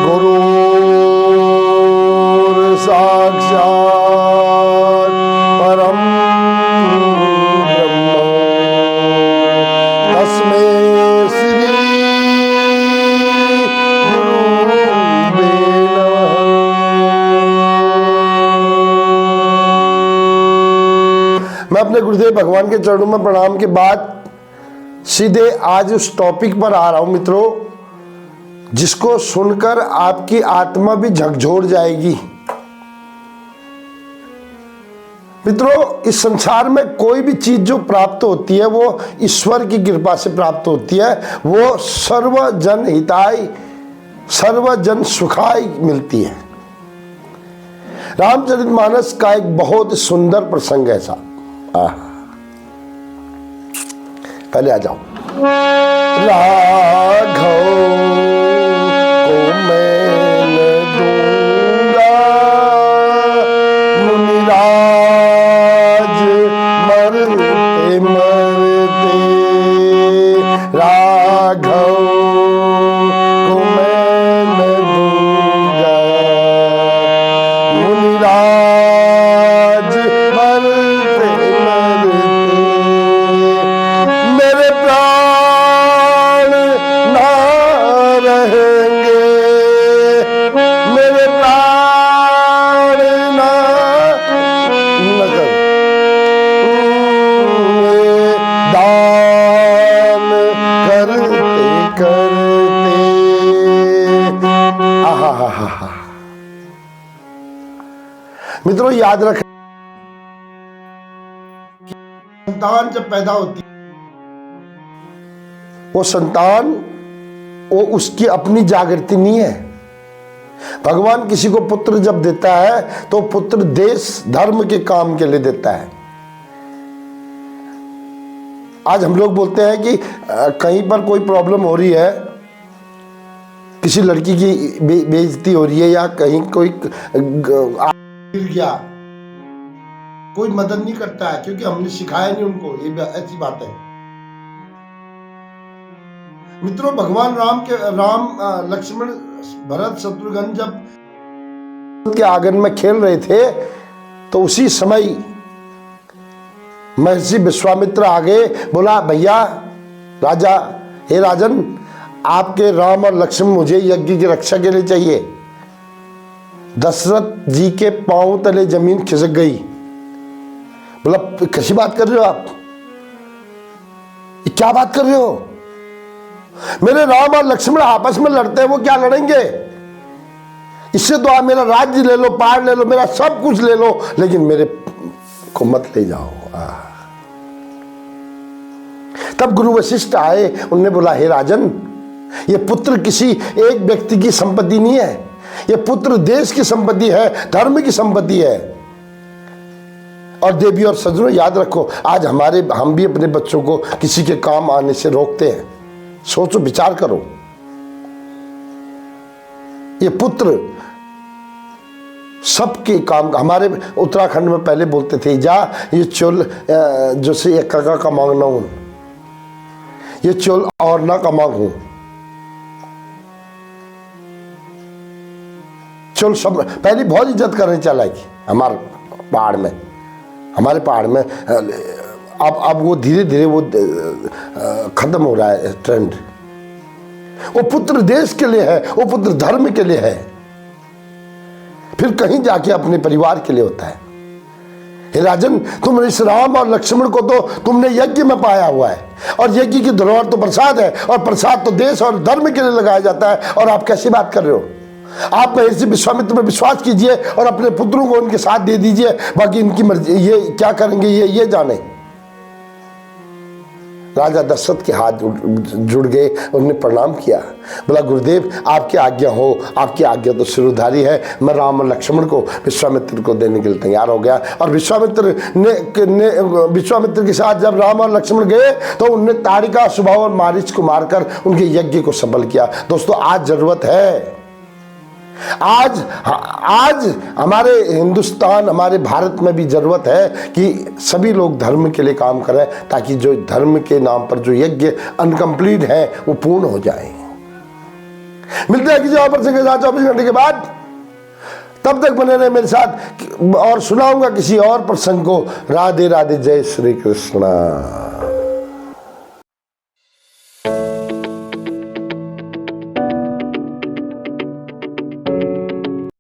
गुरुर् साक्षात् परम ब्रह्म तस्मै श्री गुरुवे नमः। मैं अपने गुरुदेव भगवान के चरणों में प्रणाम के बाद सीधे आज उस टॉपिक पर आ रहा हूं मित्रों, जिसको सुनकर आपकी आत्मा भी झकझोर जाएगी। मित्रों, इस संसार में कोई भी चीज जो प्राप्त होती है वो ईश्वर की कृपा से प्राप्त होती है। वो सर्वजन हिताय सर्वजन सुखाय मिलती है। रामचरितमानस का एक बहुत सुंदर प्रसंग है साहब। पहले आ जाओ। राघव को मैं न दूंगा, मुनिराज मरते मरते। राघव को मैं न दूंगा, मुनिराज मरते मरते। मेरे प्राण ना रहेंगे, मेरे प्राण ना नगर दान करते करते। आहा। मित्रों, याद रखें, संतान जब पैदा होती है, वो संतान वो उसकी अपनी जागृति नहीं है। भगवान किसी को पुत्र जब देता है तो पुत्र देश धर्म के काम के लिए देता है। आज हम लोग बोलते हैं कि कहीं पर कोई प्रॉब्लम हो रही है, किसी लड़की की बेइज्जती हो रही है या कहीं कोई गिर गया, कोई मदद नहीं करता है क्योंकि हमने सिखाया नहीं उनको। ये ऐसी बात है मित्रों। भगवान राम लक्ष्मण भरत शत्रुघ्न जब के आंगन में खेल रहे थे तो उसी समय महर्षि विश्वामित्र आगे बोला, भैया राजा, हे राजन, आपके राम और लक्ष्मण मुझे यज्ञ की रक्षा के लिए चाहिए। दशरथ जी के पांव तले जमीन खिसक गई। बोला, कैसी बात कर रहे हो आप? क्या बात कर रहे हो? मेरे राम और लक्ष्मण आपस में लड़ते हैं, वो क्या लड़ेंगे? इससे तो आप मेरा राज्य ले लो, पार ले लो, मेरा सब कुछ ले लो, लेकिन मेरे को मत ले जाओ। तब गुरु वशिष्ठ आए, उन्होंने बोला, हे राजन, ये पुत्र किसी एक व्यक्ति की संपत्ति नहीं है, ये पुत्र देश की संपत्ति है, धर्म की संपत्ति है। और देवी और सज्जनों, याद रखो, आज हम भी अपने बच्चों को किसी के काम आने से रोकते हैं। सोचो, विचार करो। ये पुत्र सबके काम, हमारे उत्तराखंड में पहले बोलते थे, जा ये चोल जो से एक का कमांगना हूं, ये चोल और ना कमांगू। चोल सब पहले बहुत इज्जत करने चला कि हमारे पहाड़ में अब वो धीरे धीरे वो खत्म हो रहा है ट्रेंड। वो पुत्र देश के लिए है, वो पुत्र धर्म के लिए है, फिर कहीं जाके अपने परिवार के लिए होता है। हे राजन, तुम इस राम और लक्ष्मण को तो तुमने यज्ञ में पाया हुआ है, और यज्ञ की धरोहर तो प्रसाद है, और प्रसाद तो देश और धर्म के लिए लगाया जाता है। और आप कैसी बात कर रहे हो? आप महर्षि विश्वामित्र पर विश्वास कीजिए और अपने पुत्रों को उनके साथ दे दीजिए, बाकी इनकी मर्जी, ये क्या करेंगे ये जाने। राजा दशरथ के हाथ जुड़ गए, उन्होंने प्रणाम किया, बोला, गुरुदेव आपकी आज्ञा हो। आपकी आज्ञा तो सिरोधारी है। मैं राम और लक्ष्मण को विश्वामित्र को देने के लिए तैयार हो गया। और विश्वामित्र के साथ जब राम और लक्ष्मण गए तो उनने ताड़िका, सुबाहु और मारीच को मारकर उनके यज्ञ को सफल किया। दोस्तों, आज जरूरत है, आज हमारे हिंदुस्तान, हमारे भारत में भी जरूरत है कि सभी लोग धर्म के लिए काम करें, ताकि जो धर्म के नाम पर जो यज्ञ अनकम्प्लीट है वो पूर्ण हो जाए। मिलते हैं किसी और प्रसंग के साथ 24 घंटे के बाद। तब तक बने रहे मेरे साथ और सुनाऊंगा किसी और प्रसंग को। राधे राधे, जय श्री कृष्ण।